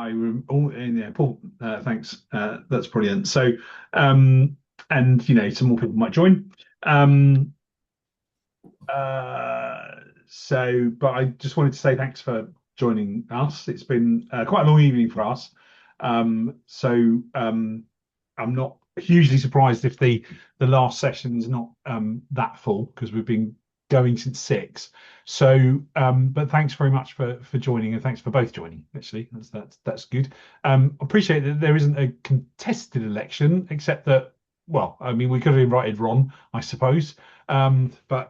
Yeah, Paul, thanks. That's brilliant. So, and some more people might join. Um, but I just wanted to say thanks for joining us. It's been quite a long evening for us. I'm not hugely surprised if the last session is not that full because we've been going since 6. But thanks very much for joining, and thanks for both joining. Actually, that's good. Appreciate that there isn't a contested election, except that, well, I mean, we could have invited Ron, I suppose, but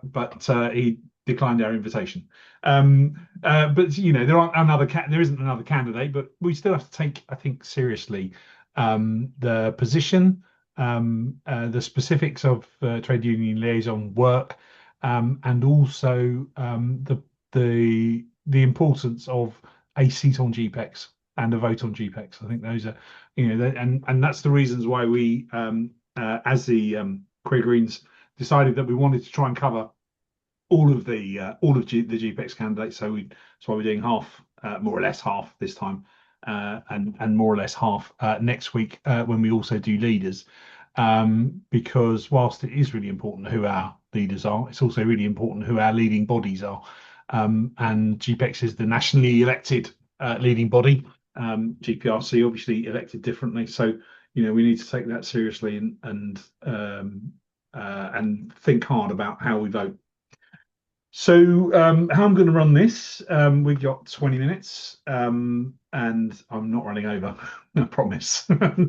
he declined our invitation. But there isn't another candidate, but we still have to take, I think, seriously the position, the specifics of trade union liaison work, and also the importance of a seat on GPEx and a vote on GPEx. I think those are, and that's the reasons why we, as the Queer Greens, decided that we wanted to try and cover the GPEx candidates. That's why we're doing half, more or less half this time, and more or less half next week when we also do leaders. Because whilst it is really important who our leaders are, it's also really important who our leading bodies are. And GPEx is the nationally elected leading body. GPRC obviously elected differently, so we need to take that seriously and think hard about how we vote. So how I'm going to run this, we've got 20 minutes, and I'm not running over, I promise. I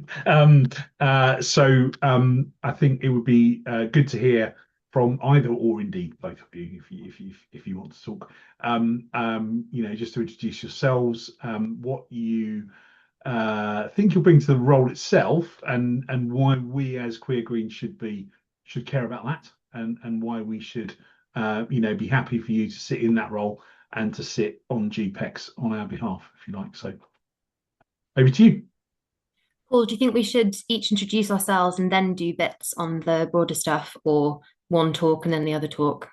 think it would be good to hear from either or indeed both of you if you want to talk. Just to introduce yourselves, what you think you'll bring to the role itself, and why we as Queer Greens should care about that, and why we should be happy for you to sit in that role and to sit on GPEx on our behalf, if you like. So over to you. Paul, do you think we should each introduce ourselves and then do bits on the broader stuff, or one talk and then the other talk?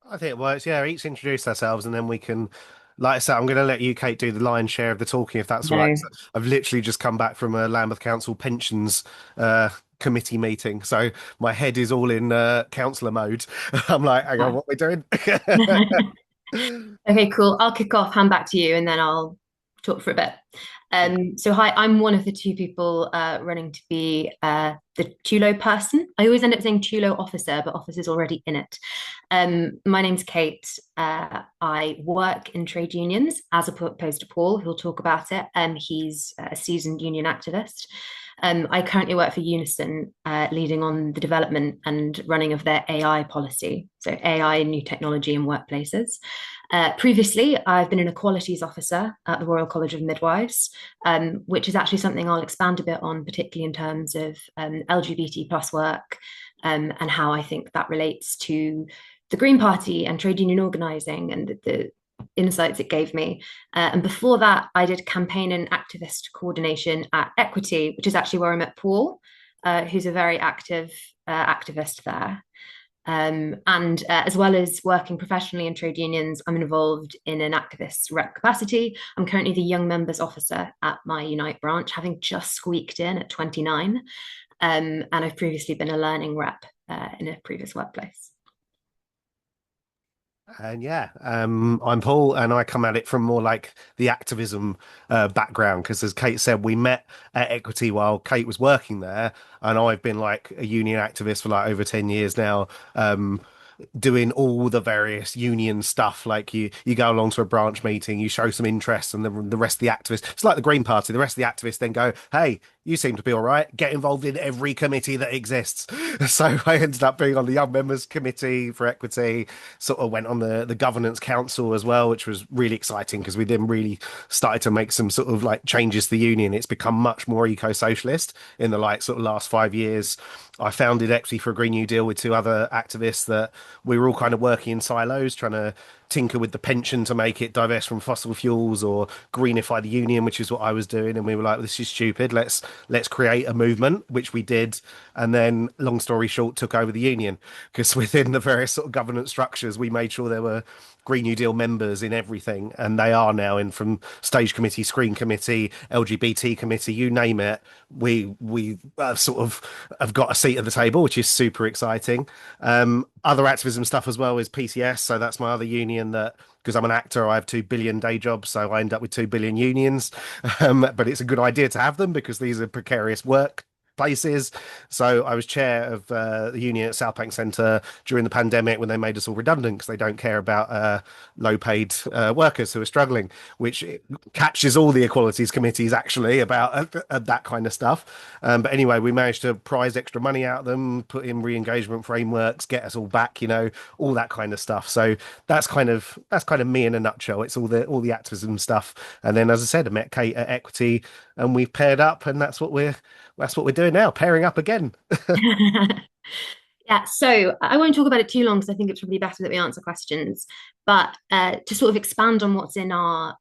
I think it works. Yeah, each introduce ourselves and then we can, like I said, I'm going to let you, Kate, do the lion's share of the talking if that's all right. No. So I've literally just come back from a Lambeth Council pensions committee meeting, so my head is all in councillor mode. I'm like, hang on, what are we doing? Okay, cool. I'll kick off, hand back to you, and then I'll talk for a bit. So hi, I'm one of the two people running to be the TULO person. I always end up saying TULO officer, but officer's already in it. My name's Kate. I work in trade unions as opposed to Paul, who'll talk about it. He's a seasoned union activist. I currently work for Unison, leading on the development and running of their AI policy, so AI and new technology in workplaces. Previously, I've been an equalities officer at the Royal College of Midwives, which is actually something I'll expand a bit on, particularly in terms of LGBT plus work, and how I think that relates to the Green Party and trade union organising and the insights it gave me. And before that, I did campaign and activist coordination at Equity, which is actually where I met Paul, who's a very active activist there. And as well as working professionally in trade unions, I'm involved in an activist rep capacity. I'm currently the young members officer at my Unite branch, having just squeaked in at 29. And I've previously been a learning rep in a previous workplace. And yeah, I'm Paul, and I come at it from more like the activism background because, as Kate said, we met at Equity while Kate was working there, and I've been like a union activist for like over 10 years now. Doing all the various union stuff. Like you go along to a branch meeting, you show some interest, and the rest of the activists, it's like the Green Party, the rest of the activists then go, hey, you seem to be all right, get involved in every committee that exists. So I ended up being on the Young Members Committee for Equity, sort of went on the Governance Council as well, which was really exciting because we then really started to make some sort of like changes to the union. It's become much more eco-socialist in the like sort of last 5 years. I founded Equity for a Green New Deal with two other activists that we were all kind of working in silos, trying to tinker with the pension to make it divest from fossil fuels or greenify the union, which is what I was doing. And we were like, this is stupid. Let's create a movement, which we did. And then, long story short, took over the union because within the various sort of governance structures, we made sure there were Green New Deal members in everything, and they are now in from stage committee, screen committee, LGBT committee, you name it. We sort of have got a seat at the table, which is super exciting. Other activism stuff as well is PCS, so that's my other union that. Because I'm an actor, I have 2 billion day jobs, so I end up with 2 billion unions. But it's a good idea to have them because these are precarious work places. So I was chair of the union at South Bank Centre during the pandemic when they made us all redundant because they don't care about low-paid workers who are struggling, which catches all the equalities committees actually about that kind of stuff. But anyway, we managed to prize extra money out of them, put in re-engagement frameworks, get us all back, all that kind of stuff. So that's kind of me in a nutshell. It's all the activism stuff. And then, as I said, I met Kate at Equity, and we've paired up, and that's what we're doing now, pairing up again. Yeah, so I won't talk about it too long because I think it's probably better that we answer questions. But to sort of expand on what's in our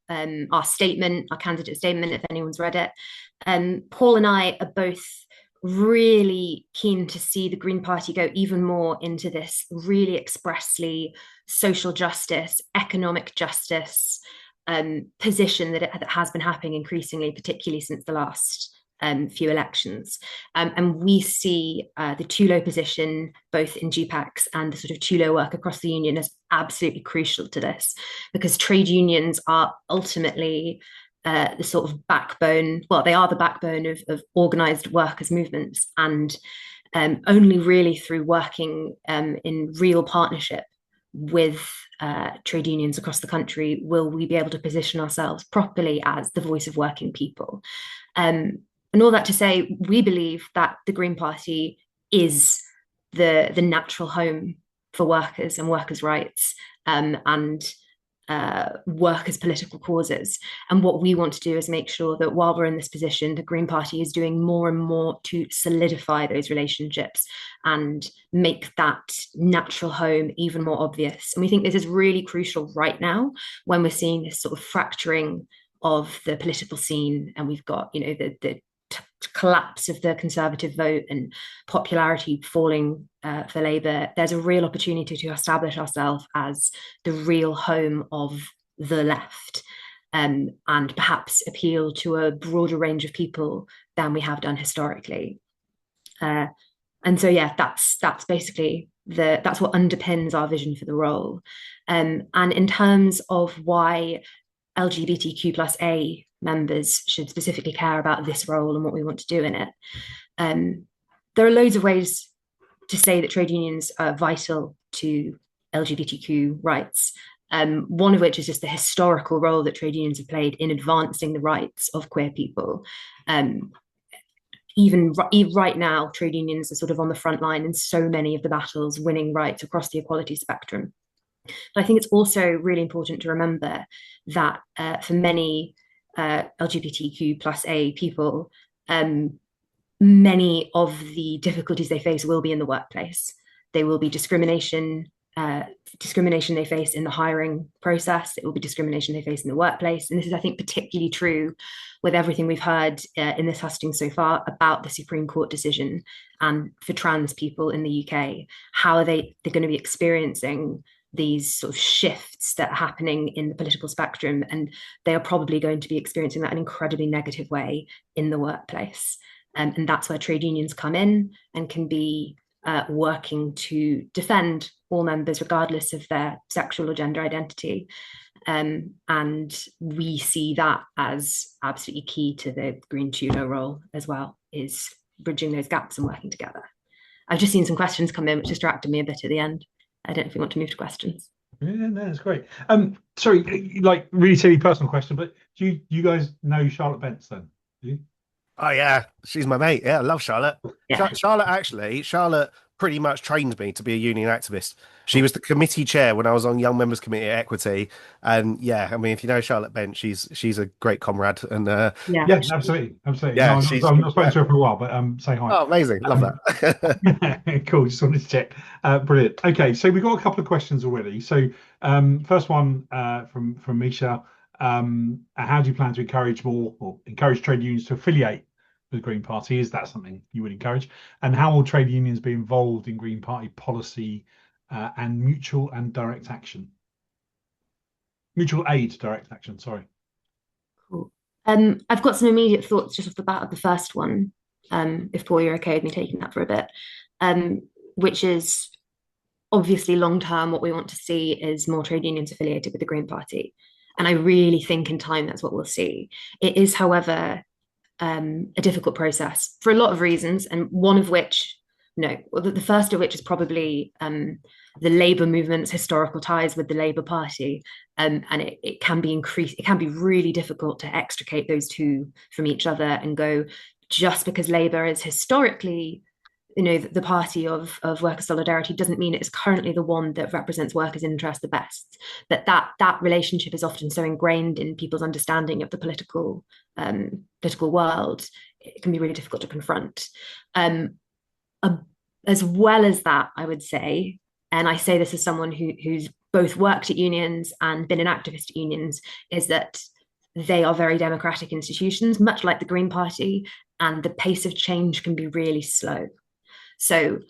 statement, our candidate statement, if anyone's read it, Paul and I are both really keen to see the Green Party go even more into this really expressly social justice, economic justice position that has been happening increasingly, particularly since the last few elections. And we see the TULO position, both in GPEx and the sort of TULO work across the union, as absolutely crucial to this, because trade unions are ultimately the sort of backbone, well, they are the backbone of organised workers' movements. And only really through working in real partnership with trade unions across the country will we be able to position ourselves properly as the voice of working people. And all that to say, we believe that the Green Party is the natural home for workers and workers' rights and workers' political causes. And what we want to do is make sure that while we're in this position, the Green Party is doing more and more to solidify those relationships and make that natural home even more obvious. And we think this is really crucial right now when we're seeing this sort of fracturing of the political scene, and we've got, the collapse of the Conservative vote and popularity falling for Labour. There's a real opportunity to establish ourselves as the real home of the left, and perhaps appeal to a broader range of people than we have done historically. And so, yeah, that's basically that's what underpins our vision for the role. And in terms of why LGBTQ plus A members should specifically care about this role and what we want to do in it. There are loads of ways to say that trade unions are vital to LGBTQ rights. One of which is just the historical role that trade unions have played in advancing the rights of queer people. Even right now, trade unions are sort of on the front line in so many of the battles, winning rights across the equality spectrum. But I think it's also really important to remember that for many LGBTQ plus A people, many of the difficulties they face will be in the workplace. They will be discrimination they face in the hiring process. It will be discrimination they face in the workplace. And this is, I think, particularly true with everything we've heard in this hustings so far about the Supreme Court decision and for trans people in the UK. How are they're going to be experiencing these sort of shifts that are happening in the political spectrum, and they are probably going to be experiencing that in an incredibly negative way in the workplace. And that's where trade unions come in and can be working to defend all members regardless of their sexual or gender identity. And we see that as absolutely key to the Green TULO role as well, is bridging those gaps and working together. I've just seen some questions come in, which distracted me a bit at the end. I don't know if you want to move to questions. Yeah, no, that's great. Sorry, like really silly personal question, but do you guys know Charlotte Bentz then? Do you? Oh yeah, she's my mate. Yeah, I love Charlotte. Yeah. Charlotte pretty much trained me to be a union activist. She was the committee chair when I was on Young Members Committee at Equity, and yeah, I mean, if you know Charlotte Bent, she's a great comrade, and Yeah, absolutely. Yeah, no, I'm not spoken to her for a while, but say hi. Oh, amazing, love that. Cool, just wanted to check. Brilliant. Okay, so we've got a couple of questions already. So first one from Misha. How do you plan to encourage trade unions to affiliate with the Green Party? Is that something you would encourage? And how will trade unions be involved in Green Party policy and mutual and direct action? Mutual aid direct action, sorry. Cool. I've got some immediate thoughts just off the bat of the first one, if Paul, you're okay with me taking that for a bit, which is obviously long term, what we want to see is more trade unions affiliated with the Green Party. And I really think in time that's what we'll see. It is, however, a difficult process for a lot of reasons, and one of which, the first of which is probably the Labour movement's historical ties with the Labour Party, and it can be it can be really difficult to extricate those two from each other and go, just because Labour is historically the party of worker solidarity doesn't mean it is currently the one that represents workers' interests the best. That relationship is often so ingrained in people's understanding of the political world, it can be really difficult to confront. As well as that, I would say, and I say this as someone who's both worked at unions and been an activist at unions, is that they are very democratic institutions, much like the Green Party, and the pace of change can be really slow. So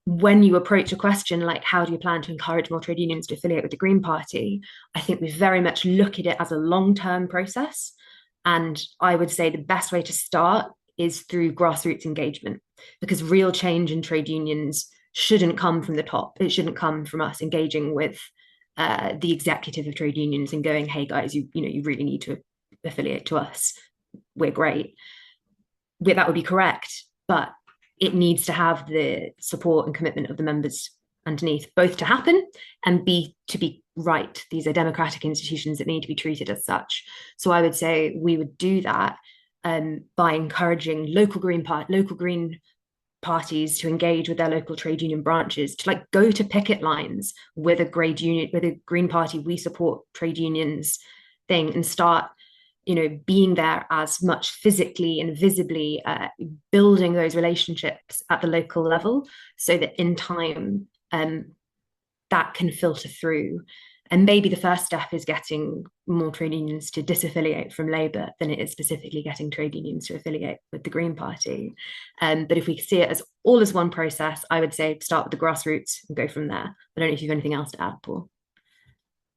when you approach a question like, how do you plan to encourage more trade unions to affiliate with the Green Party? I think we very much look at it as a long-term process. And I would say the best way to start is through grassroots engagement, because real change in trade unions shouldn't come from the top. It shouldn't come from us engaging with the executive of trade unions and going, hey guys, you really need to affiliate to us. We're great. That would be correct. But it needs to have the support and commitment of the members underneath, both to happen and to be right. These are democratic institutions that need to be treated as such. So I would say we would do that by encouraging local green parties to engage with their local trade union branches, to go to picket lines with a Green Party, we support trade unions thing, and start being there as much physically and visibly, building those relationships at the local level, so that in time that can filter through. And maybe the first step is getting more trade unions to disaffiliate from Labour than it is specifically getting trade unions to affiliate with the Green Party. But if we see it as all as one process, I would say start with the grassroots and go from there. I don't know if you have anything else to add, Paul.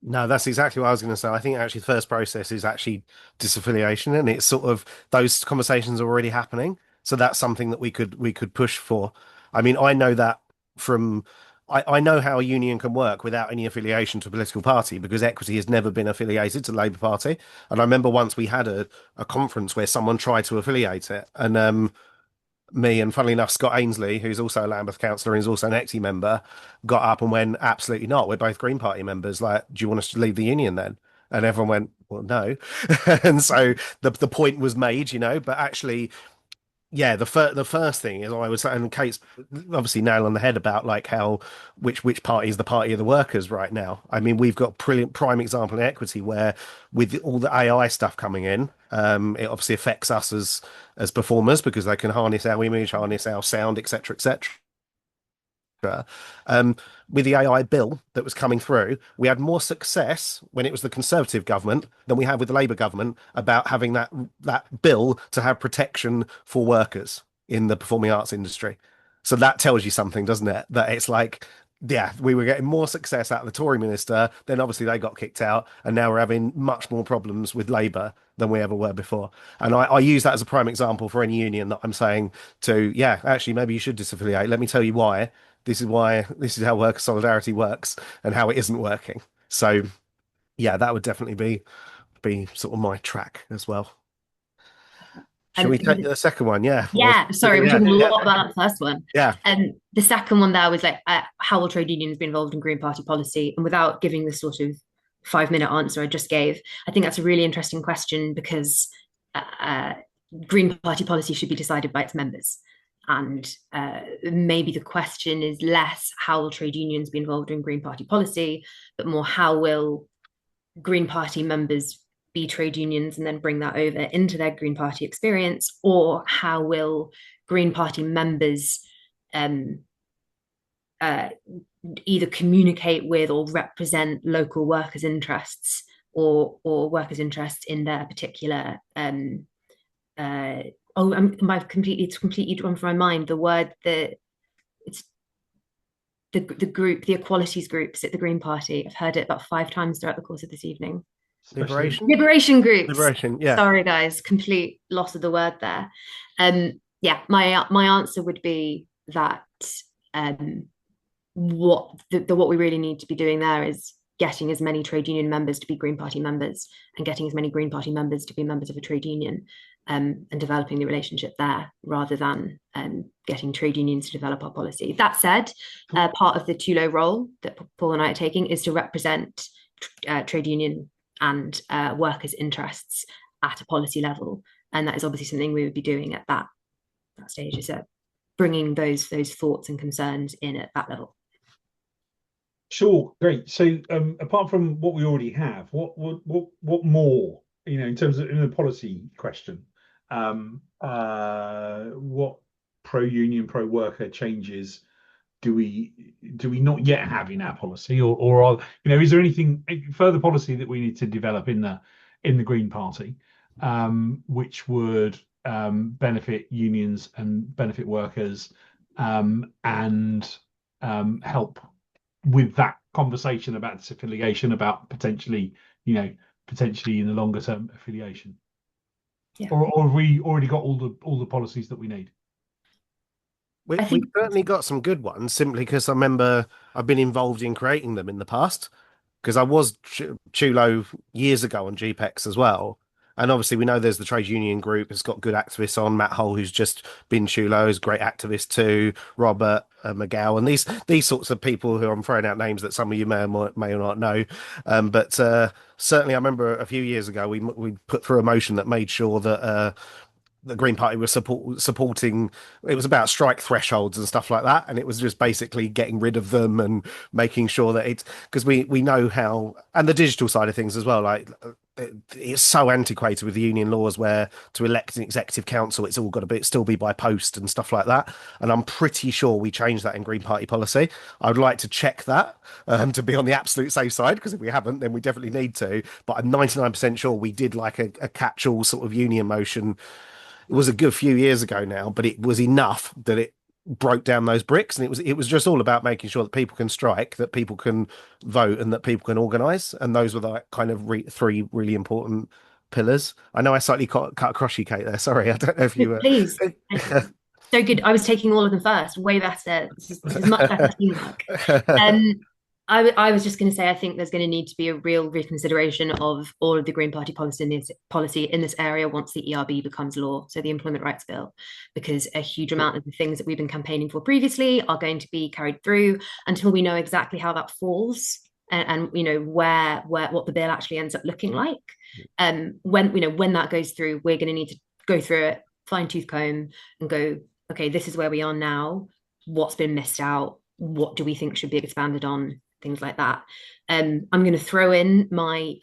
No, that's exactly what I was going to say. I think actually the first process is actually disaffiliation, and it's sort of those conversations are already happening. So that's something that we could push for. I mean, I know that from I know how a union can work without any affiliation to a political party, because Equity has never been affiliated to the Labour Party. And I remember once we had a conference where someone tried to affiliate it, and me and funnily enough Scott Ainsley, who's also a Lambeth councillor and is also an Equity member, got up and went, absolutely not, we're both Green Party members, like, do you want us to leave the union then? And everyone went, well, no. And so the point was made, but actually, yeah, the first thing is, I would say, and Kate's obviously nail on the head about how which party is the party of the workers right now. I mean, we've got brilliant prime example in Equity where, with all the AI stuff coming in, it obviously affects us as performers, because they can harness our image, harness our sound, etc., etc. With the AI bill that was coming through, we had more success when it was the Conservative government than we had with the Labour government about having that bill to have protection for workers in the performing arts industry. So that tells you something, doesn't it? That it's like, yeah, we were getting more success out of the Tory minister, then obviously they got kicked out, and now we're having much more problems with Labour than we ever were before. And I use that as a prime example for any union that I'm saying to, yeah, actually, maybe you should disaffiliate. Let me tell you why. This is how worker solidarity works and how it isn't working. So yeah, that would definitely be sort of my track as well. Shall we take the second one? Yeah. Sorry, we're talking a lot about that first one. Yeah. And the second one there was how will trade unions be involved in Green Party policy? And without giving the sort of 5-minute answer I just gave, I think that's a really interesting question, because Green Party policy should be decided by its members. And maybe the question is less how will trade unions be involved in Green Party policy, but more how will Green Party members be trade unions and then bring that over into their Green Party experience, or how will Green Party members either communicate with or represent local workers' interests, or workers' interests in their particular it's completely gone from my mind. The word that the equalities groups at the Green Party. I've heard it about 5 times throughout the course of this evening. Liberation? Liberation groups. Liberation, yeah. Sorry, guys, complete loss of the word there. Yeah, my answer would be that what we really need to be doing there is getting as many trade union members to be Green Party members and getting as many Green Party members to be members of a trade union, and developing the relationship there rather than getting trade unions to develop our policy. That said, part of the TULO role that Paul and I are taking is to represent trade union and workers' interests at a policy level. And that is obviously something we would be doing at that stage, is bringing those thoughts and concerns in at that level. Sure, great. So apart from what we already have, what more, in terms of in the policy question, what pro-union, pro-worker changes do we not yet have in our policy, or are, is there anything further policy that we need to develop in the Green Party, which would benefit unions and benefit workers, and help with that conversation about disaffiliation, about potentially in the longer term affiliation? Yeah. Or have we already got all the policies that we need? We've certainly got some good ones, simply because I remember I've been involved in creating them in the past, because I was Chulo years ago on GPEx as well. And obviously we know there's the trade union group. It's got good activists on. Matt Hull, who's just been Chulo, is a great activist too. Robert McGowan, and these sorts of people who I'm throwing out names that some of you may or not know. But certainly I remember a few years ago we put through a motion that made sure that the Green Party was supporting. It was about strike thresholds and stuff like that, and it was just basically getting rid of them and making sure that it's, because we know how, and the digital side of things as well, like it's so antiquated with the union laws, where to elect an executive council it's all got to still be by post and stuff like that, and I'm pretty sure we changed that in Green Party policy. I would like to check that to be on the absolute safe side, because if we haven't then we definitely need to, but I'm 99% sure we did like a catch-all sort of union motion. It was a good few years ago now, but it was enough that it broke down those bricks, and it was just all about making sure that people can strike, that people can vote, and that people can organise, and those were the kind of three really important pillars. I know I slightly cut across you, Kate, there. Sorry, I don't know if you were. Please. So good. I was taking all of them first. Way better. This is much better teamwork. I was just going to say, I think there's going to need to be a real reconsideration of all of the Green Party policy in this area once the ERB becomes law, so the Employment Rights Bill, because a huge amount of the things that we've been campaigning for previously are going to be carried through until we know exactly how that falls, and what the bill actually ends up looking like. When that goes through, we're going to need to go through it, fine-tooth comb, and go, okay, this is where we are now. What's been missed out? What do we think should be expanded on? Things like that. I'm going to throw in my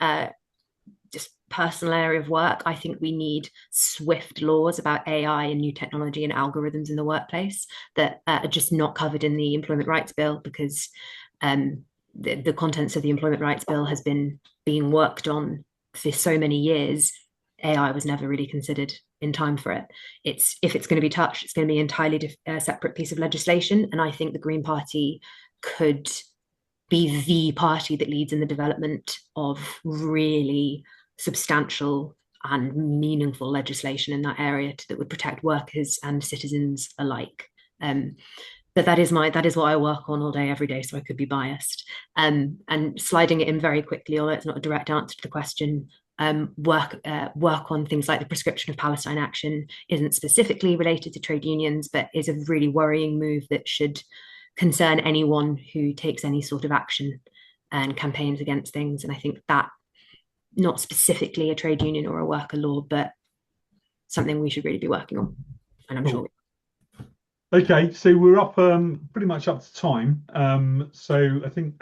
just personal area of work. I think we need swift laws about AI and new technology and algorithms in the workplace that are just not covered in the Employment Rights Bill, because the contents of the Employment Rights Bill has been being worked on for so many years. AI was never really considered in time for it. If it's going to be touched, it's going to be an entirely separate piece of legislation. And I think the Green Party could be the party that leads in the development of really substantial and meaningful legislation in that area that would protect workers and citizens alike. But that is what I work on all day, every day, so I could be biased. And sliding it in very quickly, although it's not a direct answer to the question, work on things like the prescription of Palestine action isn't specifically related to trade unions, but is a really worrying move that should concern anyone who takes any sort of action and campaigns against things. And I think that, not specifically a trade union or a worker law, but something we should really be working on. And I'm sure. Okay, so we're up pretty much up to time. So I think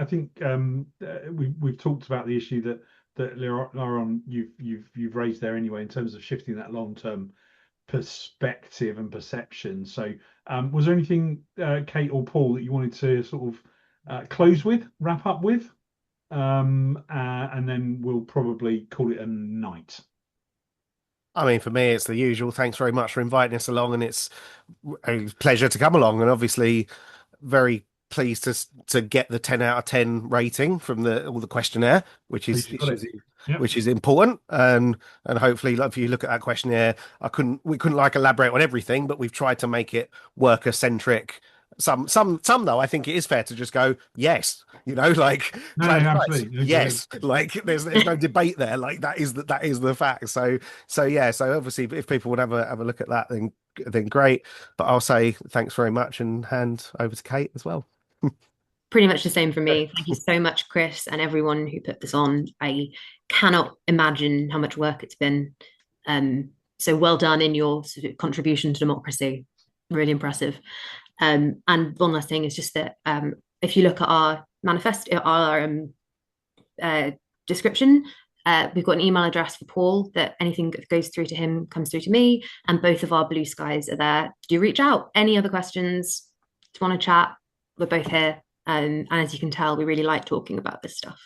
we've talked about the issue that Liaision, you've raised there anyway, in terms of shifting that long-term perspective and perception. So was there anything, Kate or Paul, that you wanted to sort of wrap up with, and then we'll probably call it a night? I mean, for me, it's the usual. Thanks very much for inviting us along, and it's a pleasure to come along. And obviously, very pleased to get the 10 out of 10 rating from all the questionnaire, which is Yep. which is important. And hopefully, like, if you look at that questionnaire, we couldn't like elaborate on everything, but we've tried to make it worker centric. Some though, I think it is fair to just go yes, like No, absolutely. yes, like there's no debate there. Like that is the fact. So yeah, so obviously if people would have a look at that, then great. But I'll say thanks very much and hand over to Kate as well. Pretty much the same for me. Thank you so much, Chris, and everyone who put this on. I cannot imagine how much work it's been. So well done in your sort of contribution to democracy. Really impressive. And one last thing is just that if you look at our manifesto, our description, we've got an email address for Paul that anything that goes through to him comes through to me, and both of our blue skies are there. Do reach out. Any other questions? Do you want to chat? We're both here. And as you can tell, we really like talking about this stuff.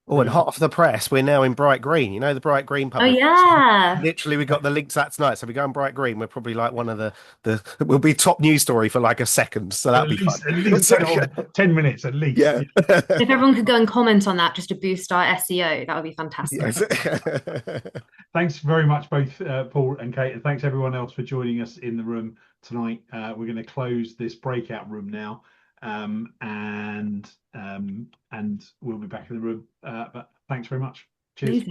Oh, and hot off the press, we're now in bright green. You know, the bright green Oh public. yeah. Literally, we got the link to that tonight. So we go in bright green. We're probably like one of the we'll be top news story for like a second. So that'll be fun. At least 10 minutes at least. Yeah. If everyone could go and comment on that just to boost our SEO, that would be fantastic. Yes. Thanks very much, both Paul and Kate, and thanks everyone else for joining us in the room tonight. We're going to close this breakout room now. And we'll be back in the room. But thanks very much. Cheers. Amazing.